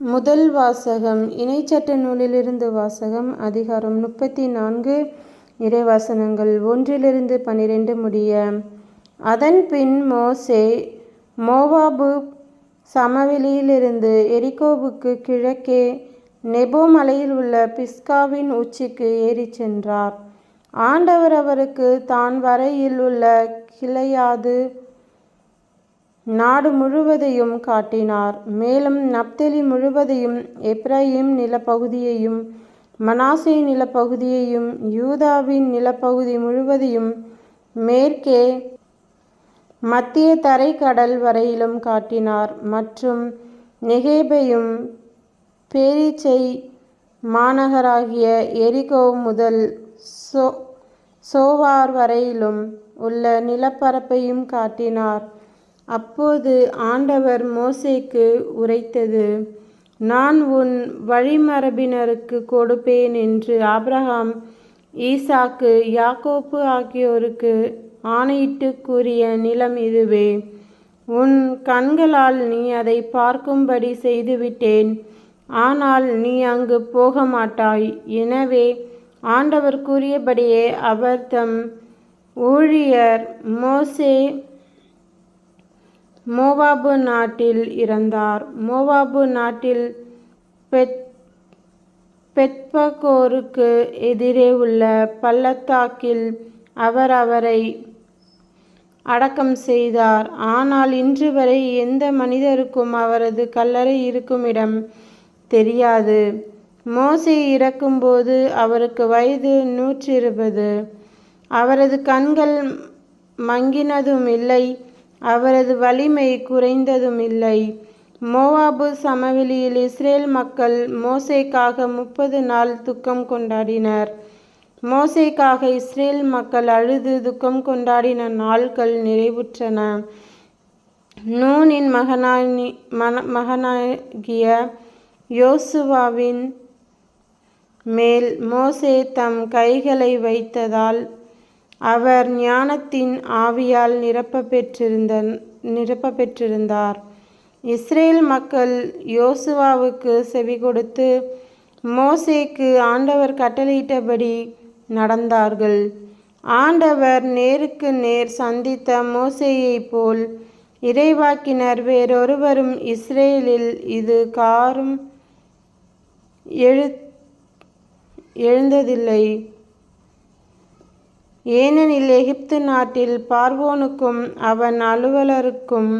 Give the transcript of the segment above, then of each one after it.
முதல் வாசகம். இணைச்சட்ட நூலிலிருந்து வாசகம். அதிகாரம் 34. இறைவசனங்கள் 1-12 முடிய. அதன்பின் மோசே மோவாபு சமவெளியிலிருந்து எரிகோவுக்கு கிழக்கே நெபோ மலையில் உள்ள பிஸ்காவின் உச்சிக்கு ஏறிச் சென்றார். ஆண்டவர் அவருக்கு தான் வரையில் உள்ள கிலெயாது நாடு முழுவதையும் காட்டினார். மேலும் நப்தலி முழுவதையும், எப்பிராயீம் நிலப்பகுதியையும், மனாசே நிலப்பகுதியையும், யூதாவின் நிலப்பகுதி முழுவதையும், மேற்கே மத்திய தரைக்கடல் வரையிலும் காட்டினார். மற்றும் நெகேபையும் பேரீச்சை மாநகராகிய எரிகோ முதல் சோவார் வரையிலும் உள்ள நிலப்பரப்பையும் காட்டினார். அப்போது ஆண்டவர் மோசேக்கு உரைத்தது: நான் உன் வழிமரபினருக்கு கொடுப்பேன் என்று ஆபிரகாம், ஈசாக்கு, யாக்கோப்பு ஆகியோருக்கு ஆணையிட்டு கூறிய நிலம் இதுவே. உன் கண்களால் நீ அதை பார்க்கும்படி செய்துவிட்டேன். ஆனால் நீ அங்கு போகமாட்டாய். எனவே ஆண்டவர் கூறியபடியே அவர் தம் ஊழியர் மோசே மோவாபு நாட்டில் இறந்தார். மோவாபு நாட்டில் பெத்பகோருக்கு எதிரே உள்ள பள்ளத்தாக்கில் அவர் அவரை அடக்கம் செய்தார். ஆனால் இன்று வரை எந்த மனிதருக்கும் அவரது கல்லறை இருக்கும் இடம் தெரியாது. மோசே இறக்கும்போது அவருக்கு வயது 120. அவரது கண்கள் மங்கினதுமில்லை, அவரது வலிமை குறைந்ததுமில்லை. மோவாபு சமவெளியில் இஸ்ரேல் மக்கள் மோசேக்காக 30 நாள் துக்கம் கொண்டாடினர். மோசேக்காக இஸ்ரேல் மக்கள் அழுது துக்கம் கொண்டாடின நாள்கள் நிறைவுற்றன. நூனின் மகனாகிய யோசுவாவின் மேல் மோசே தம் கைகளை வைத்ததால் அவர் ஞானத்தின் ஆவியால் நிரப்ப பெற்றிருந்தார். இஸ்ரேல் மக்கள் யோசுவாவுக்கு செவிகொடுத்து மோசேக்கு ஆண்டவர் கட்டளையிட்டபடி நடந்தார்கள். ஆண்டவர் நேருக்கு நேர் சந்தித்த மோசேயைப் போல் இறைவாக்கினர் வேறொருவரும் இஸ்ரேலில் இது காரும் எழுந்ததில்லை. ஏனெனில் எகிப்து நாட்டில் பார்வோனுக்கும் அவன் அலுவலருக்கும்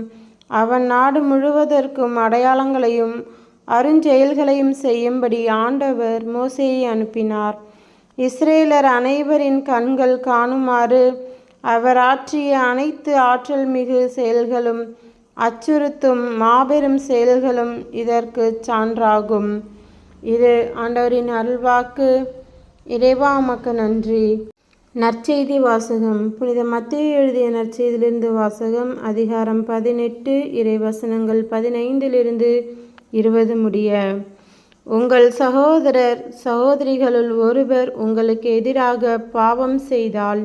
அவன் நாடு முழுவதற்கும் அடையாளங்களையும் அருஞ்செயல்களையும் செய்யும்படி ஆண்டவர் மோசேயை அனுப்பினார். இஸ்ரேலர் அனைவரின் கண்கள் காணுமாறு அவர் ஆற்றிய அனைத்து ஆற்றல் மிகு செயல்களும் அச்சுறுத்தும் மாபெரும் செயல்களும் இதற்கு சான்றாகும். இது ஆண்டவரின் அருள்வாக்கு. இறைவா, உமக்கு நன்றி. நற்செய்தி வாசகம். புனித மத்தேயு எழுதிய நற்செய்தியிலிருந்து வாசகம். அதிகாரம் 18. இறைவசனங்கள் 15-20 முடிய. உங்கள் சகோதரர் சகோதரிகளுள் ஒருவர் உங்களுக்கு எதிராக பாவம் செய்தால்,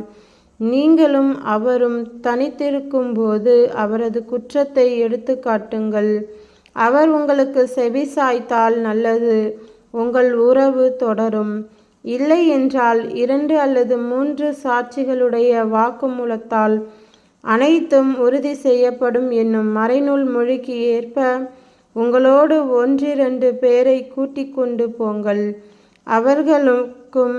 நீங்களும் அவரும் தனித்திருக்கும் போது அவரது குற்றத்தை எடுத்து காட்டுங்கள். அவர் உங்களுக்கு செவி சாய்த்தால் நல்லது, உங்கள் உறவு தொடரும். இல்லை என்றால் 2 அல்லது 3 சாட்சிகளுடைய வாக்குமூலத்தால் அனைத்தும் உறுதி செய்யப்படும் என்னும் மறைநூல் மொழிக்கு ஏற்ப உங்களோடு 1-2 பேரை கூட்டிக் கொண்டு போங்கள். அவர்களுக்கும்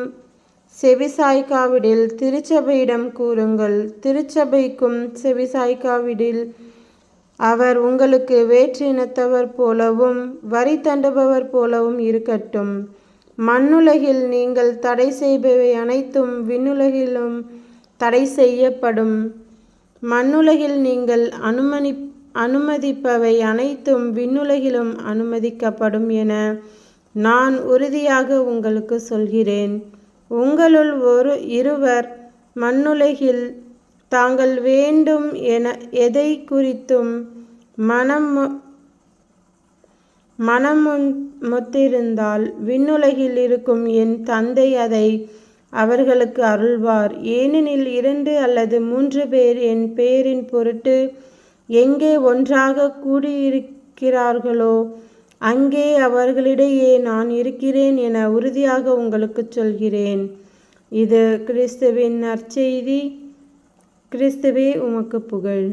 செவிசாய்க்காவிடில் திருச்சபையிடம் கூறுங்கள். திருச்சபைக்கும் செவிசாய்க்காவிடில் அவர் உங்களுக்கு வேற்று இனத்தவர் போலவும் வரி தண்டுபவர் போலவும் இருக்கட்டும். மண்ணுலகில் நீங்கள் தடை செய்பவை அனைத்தும் விண்ணுலகிலும் தடை செய்யப்படும். மண்ணுலகில் நீங்கள் அனுமதிப்பவை அனைத்தும் விண்ணுலகிலும் அனுமதிக்கப்படும் என நான் உறுதியாக உங்களுக்கு சொல்கிறேன். உங்களுள் இருவர் மண்ணுலகில் தாங்கள் வேண்டும் என எதை குறித்தும் மனமொத்திருந்தால் விண்ணுலகில் இருக்கும் என் தந்தை அதை அவர்களுக்கு அருள்வார். ஏனெனில் 2 அல்லது 3 பேர் என் பெயரின் பொருட்டு எங்கே ஒன்றாக கூடியிருக்கிறார்களோ அங்கே அவர்களிடையே நான் இருக்கிறேன் என உறுதியாக உங்களுக்கு சொல்கிறேன். இது கிறிஸ்துவின் நற்செய்தி. கிறிஸ்துவே உமக்கு புகழ்.